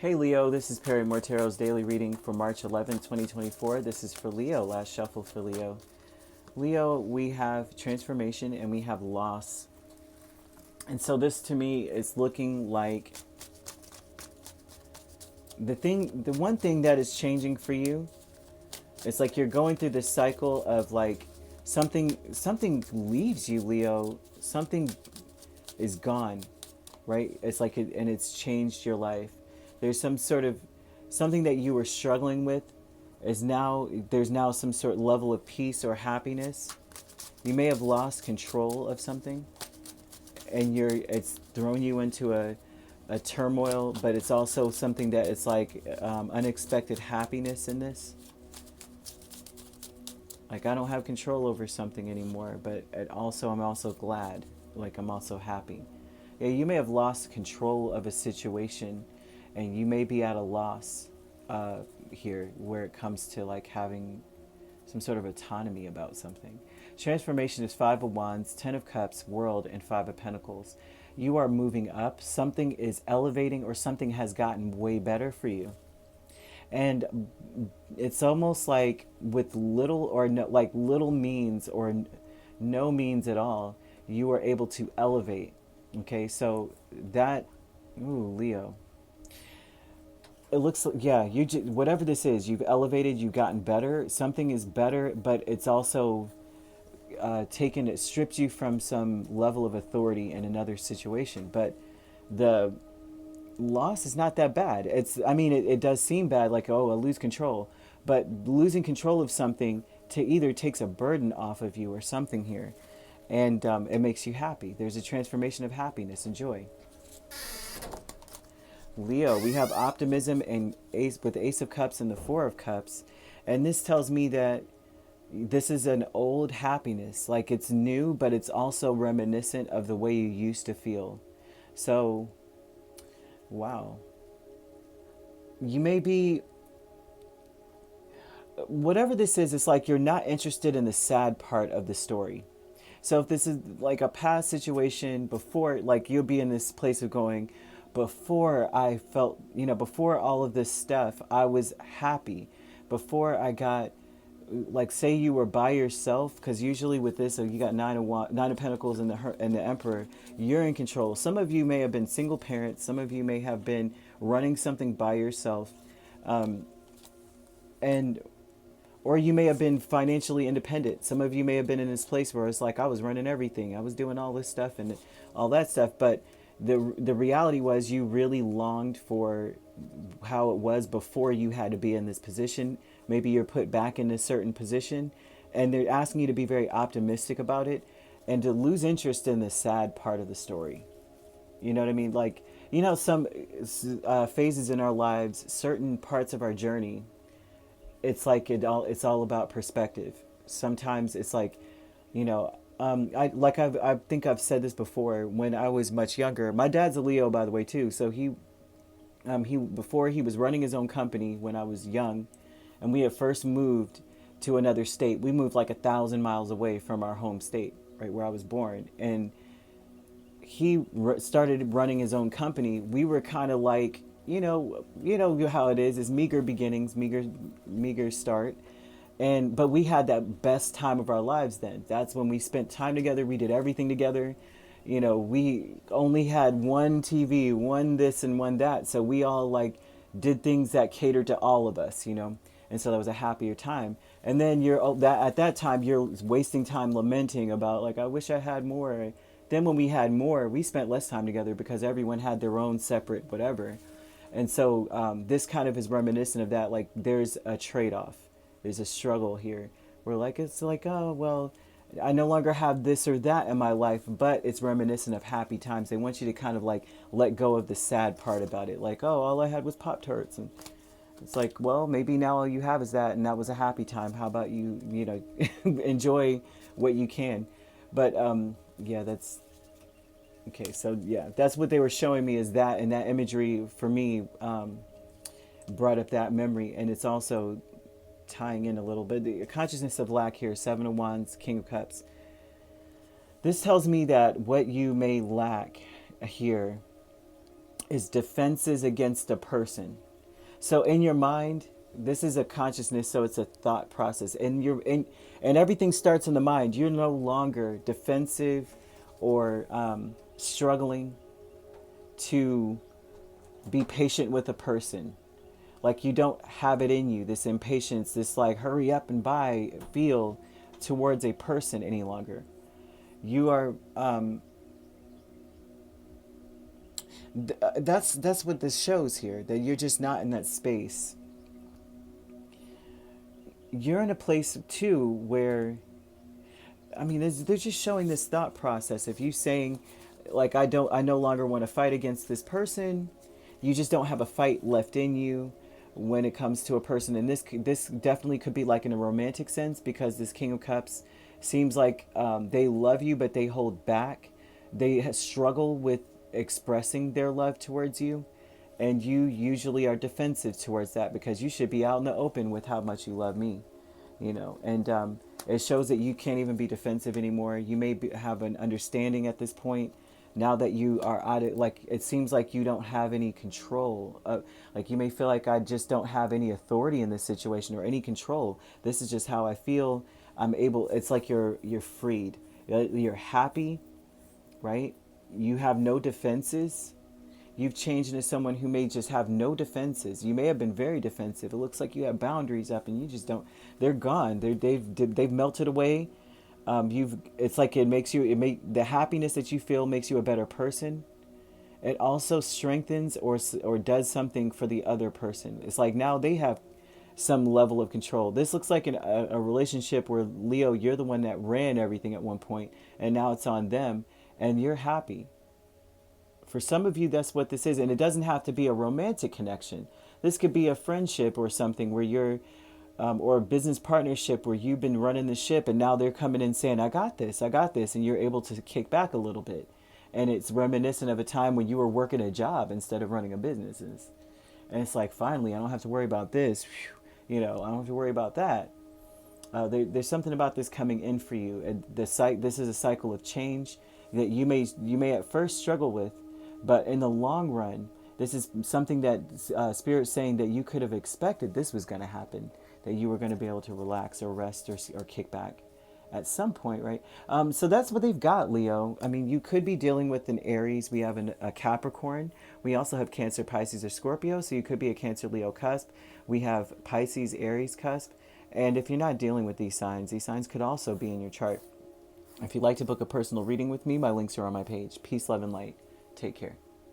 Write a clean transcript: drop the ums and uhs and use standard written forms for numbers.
Hey Leo, this is Perrymore Tarot's daily reading for March 11th, 2024. This is for Leo, last shuffle for Leo. Leo, we have transformation and we have loss. And so this to me is looking like the one thing that is changing for you. It's like you're going through this cycle of like something leaves you, Leo. Something is gone, right? It's like and it's changed your life. There's some sort of something that you were struggling with there's now some sort of level of peace or happiness. You may have lost control of something and it's thrown you into a turmoil, but it's also something that it's like unexpected happiness in this. Like I don't have control over something anymore, but I'm also glad. Like I'm also happy. Yeah, you may have lost control of a situation and you may be at a loss here where it comes to like having some sort of autonomy about something. Transformation is 5 of Wands, 10 of Cups, World, and 5 of Pentacles. You are moving up. Something is elevating or something has gotten way better for you. And it's almost like with little or no, like little means or no means at all, you are able to elevate. Okay, so that, ooh, Leo. It looks like, yeah, whatever this is, you've elevated, you've gotten better. Something is better, but it's also it stripped you from some level of authority in another situation. But the loss is not that bad. It does seem bad, like, oh, I lose control. But losing control of something either takes a burden off of you or something here. And it makes you happy. There's a transformation of happiness and joy. Leo, we have optimism and with the Ace of Cups and the Four of Cups. And this tells me that this is an old happiness. Like it's new, but it's also reminiscent of the way you used to feel. So, wow. You may be, whatever this is, it's like you're not interested in the sad part of the story. So if this is like a past situation before, like you'll be in this place of going, before I felt, before all of this stuff, I was happy. Before I got, like, say you were by yourself, because usually with this, so you got Nine of Pentacles and the Emperor, you're in control. Some of you may have been single parents. Some of you may have been running something by yourself, and or you may have been financially independent. Some of you may have been in this place where it's like I was running everything. I was doing all this stuff and all that stuff, but the reality was you really longed for how it was before you had to be in this position. Maybe you're put back in a certain position and they're asking you to be very optimistic about it and to lose interest in the sad part of the story. You know what I mean? Like, some phases in our lives, certain parts of our journey, it's like it's all about perspective. Sometimes it's like, I think I've said this before. When I was much younger, my dad's a Leo, by the way, too. So he before he was running his own company when I was young, and we had first moved to another state. We moved like 1,000 miles away from our home state, right where I was born, and he started running his own company. We were kind of like, how it is meager beginnings, meager start. But we had that best time of our lives then. That's when we spent time together. We did everything together. We only had one TV, one this and one that. So we all like did things that catered to all of us, And so that was a happier time. And then at that time you're wasting time lamenting about like, I wish I had more. Then when we had more, we spent less time together because everyone had their own separate whatever. And so this kind of is reminiscent of that. Like there's a trade-off. There's a struggle here. We're like, it's like, oh, well, I no longer have this or that in my life, but it's reminiscent of happy times. They want you to kind of like let go of the sad part about it. Like, oh, all I had was Pop-Tarts. And it's like, well, maybe now all you have is that, and that was a happy time. How about you enjoy what you can? But yeah, that's okay. So yeah, that's what they were showing me is that, and that imagery for me brought up that memory, and it's also tying in a little bit. The consciousness of lack here, 7 of Wands, King of Cups. This tells me that what you may lack here is defenses against a person. So in your mind, this is a consciousness, so it's a thought process. And everything starts in the mind. You're no longer defensive or struggling to be patient with a person. Like you don't have it in you, this impatience, this like hurry up and buy feel towards a person any longer. You are that's what this shows here, that you're just not in that space. You're in a place too where, I mean, they're just showing this thought process. If you saying, like, I no longer want to fight against this person, you just don't have a fight left in you when it comes to a person. And this definitely could be like in a romantic sense, because this King of Cups seems like they love you, but they hold back. They struggle with expressing their love towards you. And you usually are defensive towards that, because you should be out in the open with how much you love me, you know. And it shows that you can't even be defensive anymore. You may have an understanding at this point, now that you are out of, like, it seems like you don't have any control. Like you may feel like, I just don't have any authority in this situation or any control. This is just how I feel. I'm able. It's like you're freed. You're happy, right? You have no defenses. You've changed into someone who may just have no defenses. You may have been very defensive. It looks like you have boundaries up, and you just don't. They're gone. They've melted away. It's like the happiness that you feel makes you a better person. It also strengthens or does something for the other person. It's like now they have some level of control. This looks like a relationship where, Leo, you're the one that ran everything at one point, and now it's on them, and you're happy. For some of you, that's what this is. And it doesn't have to be a romantic connection. This could be a friendship or something where you're, or a business partnership where you've been running the ship, and now they're coming in saying, I got this. And you're able to kick back a little bit. And it's reminiscent of a time when you were working a job instead of running a business. And it's like, finally, I don't have to worry about this. Whew. You know, I don't have to worry about that. There's something about this coming in for you. And this is a cycle of change that you may at first struggle with. But in the long run, this is something that Spirit's saying that you could have expected this was going to happen, that you were going to be able to relax or rest or kick back at some point, right? So that's what they've got, Leo. I mean, you could be dealing with an Aries. We have a Capricorn. We also have Cancer, Pisces, or Scorpio. So you could be a Cancer, Leo cusp. We have Pisces, Aries cusp. And if you're not dealing with these signs could also be in your chart. If you'd like to book a personal reading with me, my links are on my page. Peace, love, and light. Take care.